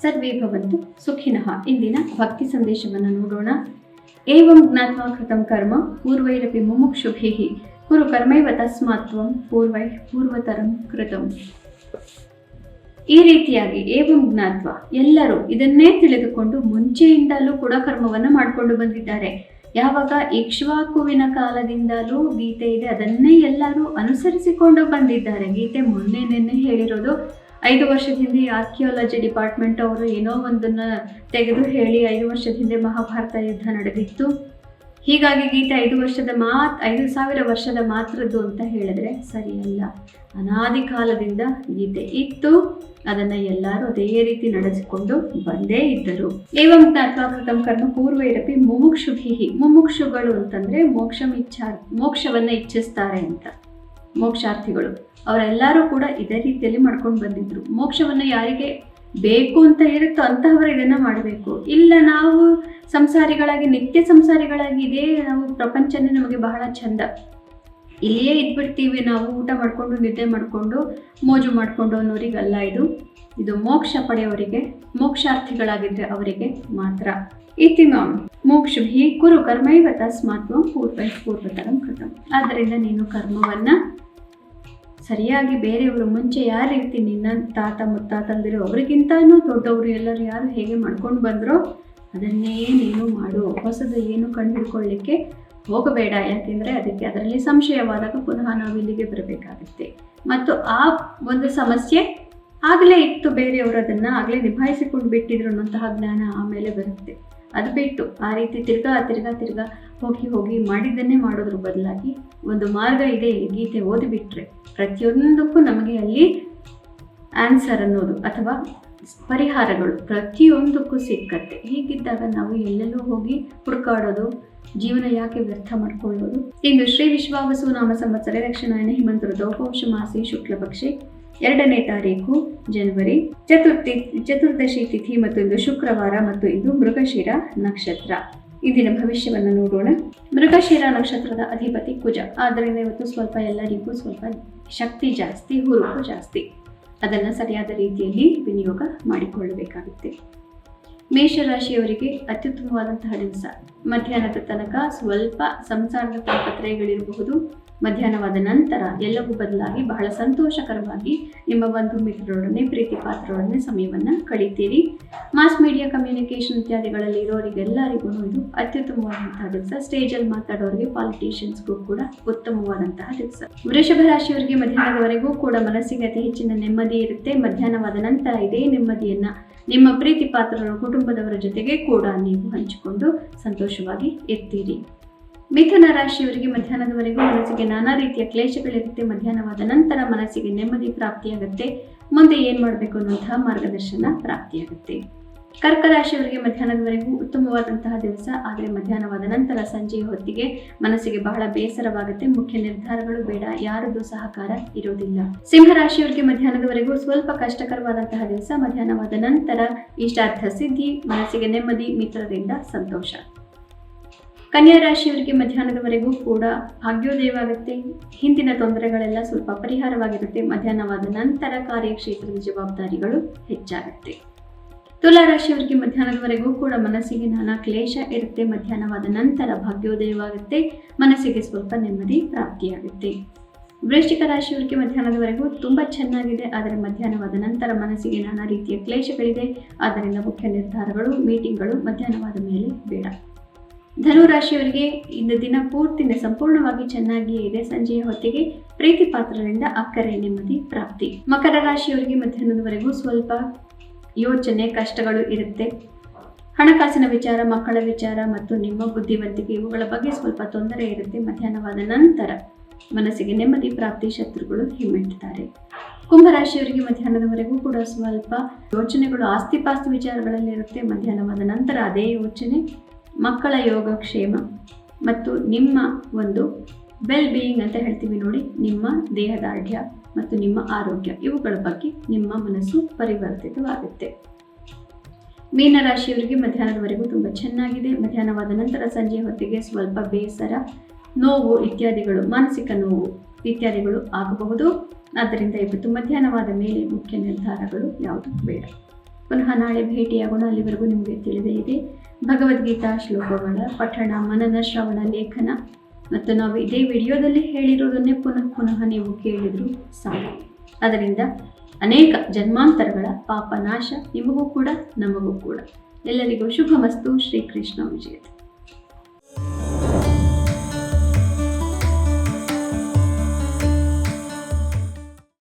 ಸರ್ವೇ ಭವಂತು ಸುಖಿನಃ. ಇಂದಿನ ಭಕ್ತಿ ಸಂದೇಶವನ್ನು ನೋಡೋಣ. ಏವಂ ಜ್ಞಾತ್ವಾ ಕೃತಂ ಕರ್ಮ ಪೂರ್ವೈರಪಿ ಮುಮುಕ್ಷುಭಿಃ ಕುರು ಕರ್ಮೈವ ತಸ್ಮಾತ್ ತ್ವಂ ಪೂರ್ವತರಂ ಕೃತಂ. ಈ ರೀತಿಯಾಗಿ ಏವಂ ಜ್ಞಾತ್ವ, ಎಲ್ಲರೂ ಇದನ್ನೇ ತಿಳಿದುಕೊಂಡು ಮುಂಚೆಯಿಂದಲೂ ಕೂಡ ಕರ್ಮವನ್ನು ಮಾಡಿಕೊಂಡು ಬಂದಿದ್ದಾರೆ. ಯಾವಾಗ ಇಕ್ಷ್ವಾಕುವಿನ ಕಾಲದಿಂದಲೂ ಗೀತೆ ಇದೆ, ಅದನ್ನೇ ಎಲ್ಲರೂ ಅನುಸರಿಸಿಕೊಂಡು ಬಂದಿದ್ದಾರೆ. ಗೀತೆ ನಿನ್ನೆ ಹೇಳಿರೋದು 5 ವರ್ಷದ ಹಿಂದೆ ಆರ್ಕಿಯಾಲಜಿ ಡಿಪಾರ್ಟ್ಮೆಂಟ್ ಅವರು ಏನೋ ಒಂದನ್ನ ತೆಗೆದು ಹೇಳಿ 5 ವರ್ಷದ ಹಿಂದೆ ಮಹಾಭಾರತ ಯುದ್ಧ ನಡೆದಿತ್ತು, ಹೀಗಾಗಿ ಗೀತೆ 5,000 ವರ್ಷದ ಮಾತ್ರದ್ದು ಅಂತ ಹೇಳಿದ್ರೆ ಸರಿಯಲ್ಲ. ಅನಾದಿ ಕಾಲದಿಂದ ಗೀತೆ ಇತ್ತು, ಅದನ್ನ ಎಲ್ಲರೂ ಅದೇ ರೀತಿ ನಡೆಸಿಕೊಂಡು ಬಂದೇ ಇದ್ದರು. ಏವಂ ಜ್ಞಾತ್ವಾ ಕೃತಂ ಕರ್ಮ ಪೂರ್ವೈರಪಿ ಮುಮುಕ್ಷುಭಿಃ. ಮುಮುಕ್ಷುಗಳು ಅಂತಂದ್ರೆ ಮೋಕ್ಷವನ್ನ ಇಚ್ಛಿಸ್ತಾರೆ ಅಂತ, ಮೋಕ್ಷಾರ್ಥಿಗಳು ಅವರೆಲ್ಲರೂ ಕೂಡ ಇದೇ ರೀತಿಯಲ್ಲಿ ಮಾಡ್ಕೊಂಡು ಬಂದಿದ್ರು. ಮೋಕ್ಷವನ್ನ ಯಾರಿಗೆ ಬೇಕು ಅಂತ ಇರುತ್ತೋ ಅಂತಹವರು ಇದನ್ನ ಮಾಡಬೇಕು. ಇಲ್ಲ ನಾವು ಸಂಸಾರಿಗಳಾಗಿ ನಿತ್ಯ ಸಂಸಾರಿಗಳಾಗಿ ಇದೇ ನಾವು ಪ್ರಪಂಚನೇ ನಮಗೆ ಬಹಳ ಚಂದ, ಇಲ್ಲಿಯೇ ಇದ್ಬಿಡ್ತೀವಿ ನಾವು ಊಟ ಮಾಡ್ಕೊಂಡು ನಿದ್ದೆ ಮಾಡ್ಕೊಂಡು ಮೋಜು ಮಾಡ್ಕೊಂಡು ಅನ್ನೋರಿಗಲ್ಲ. ಇದು ಮೋಕ್ಷ ಪಡೆಯವರಿಗೆ, ಮೋಕ್ಷಾರ್ಥಿಗಳಾಗಿದ್ರೆ ಅವರಿಗೆ ಮಾತ್ರ. ಇತಿಮಾಂ ಮೋಕ್ಷಭಿ ಕುರು ಕರ್ಮೈವ ತಸ್ಮಾತ್ ತ್ವಂ ಪೂರ್ವತರಂ ಕೃತಂ. ಆದ್ದರಿಂದ ನೀನು ಕರ್ಮವನ್ನ ಸರಿಯಾಗಿ ಬೇರೆಯವರು ಮುಂಚೆ ಯಾವ ರೀತಿ ನಿನ್ನ ತಾತ ಮುತ್ತಾತಂದಿರು ಅವರಿಗಿಂತನೂ ದೊಡ್ಡವರು ಎಲ್ಲರೂ ಯಾರು ಹೇಗೆ ಮಾಡ್ಕೊಂಡು ಬಂದ್ರೋ ಅದನ್ನೇ ನೀನು ಮಾಡು. ಹೊಸದು ಏನು ಕಂಡುಹಿಡ್ಕೊಳ್ಳಿಕ್ಕೆ ಹೋಗಬೇಡ. ಯಾಕೆಂದರೆ ಅದರಲ್ಲಿ ಸಂಶಯವಾದಾಗ ಪುನಃ ನಾವು ಇಲ್ಲಿಗೆ ಬರಬೇಕಾಗುತ್ತೆ. ಮತ್ತು ಆ ಒಂದು ಸಮಸ್ಯೆ ಆಗಲೇ ಇತ್ತು, ಬೇರೆಯವರು ಅದನ್ನು ಆಗಲೇ ನಿಭಾಯಿಸಿಕೊಂಡು ಬಿಟ್ಟಿದ್ರು ಅನ್ನೋಂತಹ ಜ್ಞಾನ ಆಮೇಲೆ ಬರುತ್ತೆ. ಅದು ಬಿಟ್ಟು ಆ ರೀತಿ ತಿರ್ಗಾ ಹೋಗಿ ಮಾಡಿದ್ದನ್ನೇ ಮಾಡೋದ್ರ ಬದಲಾಗಿ ಒಂದು ಮಾರ್ಗ ಇದೆ, ಗೀತೆ ಓದಿಬಿಟ್ರೆ ಪ್ರತಿಯೊಂದಕ್ಕೂ ನಮಗೆ ಅಲ್ಲಿ ಆನ್ಸರ್ ಅನ್ನೋದು ಅಥವಾ ಪರಿಹಾರಗಳು ಪ್ರತಿಯೊಂದಕ್ಕೂ ಸಿಕ್ಕತ್ತೆ. ಹೀಗಿದ್ದಾಗ ನಾವು ಎಲ್ಲೆಲ್ಲೂ ಹೋಗಿ ಹುಡುಕಾಡೋದು, ಜೀವನ ಯಾಕೆ ವ್ಯರ್ಥ ಮಾಡ್ಕೊಳ್ಳೋದು. ಇಂದು ಶ್ರೀ ವಿಶ್ವಾವಸು ನಾಮ ಸಂವತ್ಸರ ದಕ್ಷಿಣಾಯನ ಹಿಮಂತ ಋತು ಪೌಷ ಮಾಸಿ ಶುಕ್ಲ ಪಕ್ಷೆ 2ನೇ ತಾರೀಕು ಜನವರಿ ಚತುರ್ದಶಿ ತಿಥಿ ಮತ್ತು ಇಂದು ಶುಕ್ರವಾರ ಮತ್ತು ಇಂದು ಮೃಗಶಿರ ನಕ್ಷತ್ರ. ಇಂದಿನ ಭವಿಷ್ಯವನ್ನು ನೋಡೋಣ. ಮೃಗಶಿರ ನಕ್ಷತ್ರದ ಅಧಿಪತಿ ಕುಜ, ಆದ್ದರಿಂದ ಇವತ್ತು ಸ್ವಲ್ಪ ಎಲ್ಲರಿಗೂ ಸ್ವಲ್ಪ ಶಕ್ತಿ ಜಾಸ್ತಿ, ಹುರುಪು ಜಾಸ್ತಿ. ಅದನ್ನು ಸರಿಯಾದ ರೀತಿಯಲ್ಲಿ ವಿನಿಯೋಗ ಮಾಡಿಕೊಳ್ಳಬೇಕಾಗುತ್ತೆ. ಮೇಷರಾಶಿಯವರಿಗೆ ಅತ್ಯುತ್ತಮವಾದಂತಹ ದಿವಸ. ಮಧ್ಯಾಹ್ನದ ತನಕ ಸ್ವಲ್ಪ ಸಂಸಾರದ ತಾಪತ್ರಯಗಳಿರಬಹುದು. ಮಧ್ಯಾಹ್ನವಾದ ನಂತರ ಎಲ್ಲವೂ ಬದಲಾಗಿ ಬಹಳ ಸಂತೋಷಕರವಾಗಿ ನಿಮ್ಮ ಬಂಧು ಮಿತ್ರರೊಡನೆ, ಪ್ರೀತಿ ಪಾತ್ರರೊಡನೆ ಸಮಯವನ್ನು ಕಳೀತೀರಿ. ಮಾಸ್ ಮೀಡಿಯಾ ಕಮ್ಯುನಿಕೇಷನ್ ಇತ್ಯಾದಿಗಳಲ್ಲಿ ಇರೋರಿಗೆಲ್ಲರಿಗೂ ಇದು ಅತ್ಯುತ್ತಮವಾದಂತಹ ದಿವಸ. ಸ್ಟೇಜಲ್ಲಿ ಮಾತಾಡೋರಿಗೆ, ಪಾಲಿಟಿಷಿಯನ್ಸ್ಗೂ ಕೂಡ ಉತ್ತಮವಾದಂತಹ ದಿವಸ. ವೃಷಭ ರಾಶಿಯವರಿಗೆ ಮಧ್ಯಾಹ್ನದವರೆಗೂ ಕೂಡ ಮನಸ್ಸಿಗೆ ಅತಿ ಹೆಚ್ಚಿನ ನೆಮ್ಮದಿ ಇರುತ್ತೆ. ಮಧ್ಯಾಹ್ನವಾದ ನಂತರ ಇದೇ ನೆಮ್ಮದಿಯನ್ನು ನಿಮ್ಮ ಪ್ರೀತಿ ಪಾತ್ರರ ಕುಟುಂಬದವರ ಜೊತೆಗೆ ಕೂಡ ನೀವು ಹಂಚಿಕೊಂಡು ಸಂತೋಷವಾಗಿ ಇರ್ತೀರಿ. ಮಿಥುನ ರಾಶಿಯವರಿಗೆ ಮಧ್ಯಾಹ್ನದವರೆಗೂ ಮನಸ್ಸಿಗೆ ನಾನಾ ರೀತಿಯ ಕ್ಲೇಶಗಳಿರುತ್ತೆ. ಮಧ್ಯಾಹ್ನವಾದ ನಂತರ ಮನಸ್ಸಿಗೆ ನೆಮ್ಮದಿ ಪ್ರಾಪ್ತಿಯಾಗುತ್ತೆ. ಮುಂದೆ ಏನು ಮಾಡಬೇಕು ಅನ್ನುವಂತಹ ಮಾರ್ಗದರ್ಶನ ಪ್ರಾಪ್ತಿಯಾಗುತ್ತೆ. ಕರ್ಕ ರಾಶಿಯವರಿಗೆ ಮಧ್ಯಾಹ್ನದವರೆಗೂ ಉತ್ತಮವಾದಂತಹ ದಿವಸ, ಆದರೆ ಮಧ್ಯಾಹ್ನವಾದ ನಂತರ ಸಂಜೆಯ ಹೊತ್ತಿಗೆ ಮನಸ್ಸಿಗೆ ಬಹಳ ಬೇಸರವಾಗುತ್ತೆ. ಮುಖ್ಯ ನಿರ್ಧಾರಗಳು ಬೇಡ, ಯಾರದ್ದು ಸಹಕಾರ ಇರುವುದಿಲ್ಲ. ಸಿಂಹರಾಶಿಯವರಿಗೆ ಮಧ್ಯಾಹ್ನದವರೆಗೂ ಸ್ವಲ್ಪ ಕಷ್ಟಕರವಾದಂತಹ ದಿವಸ, ಮಧ್ಯಾಹ್ನವಾದ ನಂತರ ಇಷ್ಟಾರ್ಥ ಸಿದ್ಧಿ, ಮನಸ್ಸಿಗೆ ನೆಮ್ಮದಿ, ಮಿತ್ರರಿಂದ ಸಂತೋಷ. ಕನ್ಯಾ ರಾಶಿಯವರಿಗೆ ಮಧ್ಯಾಹ್ನದವರೆಗೂ ಕೂಡ ಭಾಗ್ಯೋದಯವಾಗುತ್ತೆ. ಹಿಂದಿನ ತೊಂದರೆಗಳೆಲ್ಲ ಸ್ವಲ್ಪ ಪರಿಹಾರವಾಗಿರುತ್ತೆ. ಮಧ್ಯಾಹ್ನವಾದ ನಂತರ ಕಾರ್ಯಕ್ಷೇತ್ರದ ಜವಾಬ್ದಾರಿಗಳು ಹೆಚ್ಚಾಗುತ್ತೆ. ತುಲಾ ರಾಶಿಯವರಿಗೆ ಮಧ್ಯಾಹ್ನದವರೆಗೂ ಕೂಡ ಮನಸ್ಸಿಗೆ ನಾನಾ ಕ್ಲೇಶ ಇರುತ್ತೆ. ಮಧ್ಯಾಹ್ನವಾದ ನಂತರ ಭಾಗ್ಯೋದಯವಾಗುತ್ತೆ, ಮನಸ್ಸಿಗೆ ಸ್ವಲ್ಪ ನೆಮ್ಮದಿ ಪ್ರಾಪ್ತಿಯಾಗುತ್ತೆ. ವೃಶ್ಚಿಕ ರಾಶಿಯವರಿಗೆ ಮಧ್ಯಾಹ್ನದವರೆಗೂ ತುಂಬ ಚೆನ್ನಾಗಿದೆ, ಆದರೆ ಮಧ್ಯಾಹ್ನವಾದ ನಂತರ ಮನಸ್ಸಿಗೆ ನಾನಾ ರೀತಿಯ ಕ್ಲೇಶಗಳಿದೆ. ಆದ್ದರಿಂದ ಮುಖ್ಯ ನಿರ್ಧಾರಗಳು, ಮೀಟಿಂಗ್ಗಳು ಮಧ್ಯಾಹ್ನವಾದ ಮೇಲೆ ಬೇಡ. ಧನು ರಾಶಿಯವರಿಗೆ ಇಂದು ದಿನ ಪೂರ್ತಿನ ಸಂಪೂರ್ಣವಾಗಿ ಚೆನ್ನಾಗಿಯೇ ಇದೆ. ಸಂಜೆಯ ಹೊತ್ತಿಗೆ ಪ್ರೀತಿ ಪಾತ್ರರಿಂದ ಅಕ್ಕರೆ, ನೆಮ್ಮದಿ ಪ್ರಾಪ್ತಿ. ಮಕರ ರಾಶಿಯವರಿಗೆ ಮಧ್ಯಾಹ್ನದವರೆಗೂ ಸ್ವಲ್ಪ ಯೋಚನೆ, ಕಷ್ಟಗಳು ಇರುತ್ತೆ. ಹಣಕಾಸಿನ ವಿಚಾರ, ಮಕ್ಕಳ ವಿಚಾರ ಮತ್ತು ನಿಮ್ಮ ಬುದ್ಧಿವಂತಿಕೆ ಇವುಗಳ ಬಗ್ಗೆ ಸ್ವಲ್ಪ ತೊಂದರೆ ಇರುತ್ತೆ. ಮಧ್ಯಾಹ್ನವಾದ ನಂತರ ಮನಸ್ಸಿಗೆ ನೆಮ್ಮದಿ ಪ್ರಾಪ್ತಿ, ಶತ್ರುಗಳು ಹಿಮ್ಮೆಟ್ಟುತ್ತಾರೆ. ಕುಂಭರಾಶಿಯವರಿಗೆ ಮಧ್ಯಾಹ್ನದವರೆಗೂ ಕೂಡ ಸ್ವಲ್ಪ ಯೋಚನೆಗಳು ಆಸ್ತಿಪಾಸ್ತಿ ವಿಚಾರಗಳಲ್ಲಿ ಇರುತ್ತೆ. ಮಧ್ಯಾಹ್ನವಾದ ನಂತರ ಅದೇ ಯೋಚನೆ, ಮಕ್ಕಳ ಯೋಗಕ್ಷೇಮ ಮತ್ತು ನಿಮ್ಮ ಒಂದು ವೆಲ್ ಬೀಯಿಂಗ್ ಅಂತ ಹೇಳ್ತೀವಿ ನೋಡಿ, ನಿಮ್ಮ ದೇಹದಾರ್ಢ್ಯ ಮತ್ತು ನಿಮ್ಮ ಆರೋಗ್ಯ ಇವುಗಳ ಬಗ್ಗೆ ನಿಮ್ಮ ಮನಸ್ಸು ಪರಿವರ್ತಿತವಾಗುತ್ತೆ. ಮೀನರಾಶಿಯವರಿಗೆ ಮಧ್ಯಾಹ್ನದವರೆಗೂ ತುಂಬ ಚೆನ್ನಾಗಿದೆ. ಮಧ್ಯಾಹ್ನವಾದ ನಂತರ ಸಂಜೆಯ ಹೊತ್ತಿಗೆ ಸ್ವಲ್ಪ ಬೇಸರ, ನೋವು ಇತ್ಯಾದಿಗಳು, ಮಾನಸಿಕ ನೋವು ಇತ್ಯಾದಿಗಳು ಆಗಬಹುದು. ಆದ್ದರಿಂದ ಇವತ್ತು ಮಧ್ಯಾಹ್ನವಾದ ಮೇಲೆ ಮುಖ್ಯ ನಿರ್ಧಾರಗಳು ಯಾವುದು ಬೇಡ. ಪುನಃ ನಾಳೆ ಭೇಟಿಯಾಗೋಣ. ಅಲ್ಲಿವರೆಗೂ ನಿಮಗೆ ತಿಳಿದೇ ಇದೆ ಭಗವದ್ಗೀತಾ ಶ್ಲೋಕಗಳ ಪಠಣ, ಮನನ, ಶ್ರವಣ, ಲೇಖನ ಮತ್ತು ನಾವು ಇದೇ ವಿಡಿಯೋದಲ್ಲಿ ಹೇಳಿರೋದನ್ನೇ ಪುನಃ ಪುನಃ ನೀವು ಕೇಳಿದ್ರು ಸಾಕು. ಅದರಿಂದ ಅನೇಕ ಜನ್ಮಾಂತರಗಳ ಪಾಪ ನಾಶ ನಿಮಗೂ ಕೂಡ ನಮಗೂ ಕೂಡ. ಎಲ್ಲರಿಗೂ ಶುಭಮಸ್ತು. ಶ್ರೀಕೃಷ್ಣ ವಿಜಯ.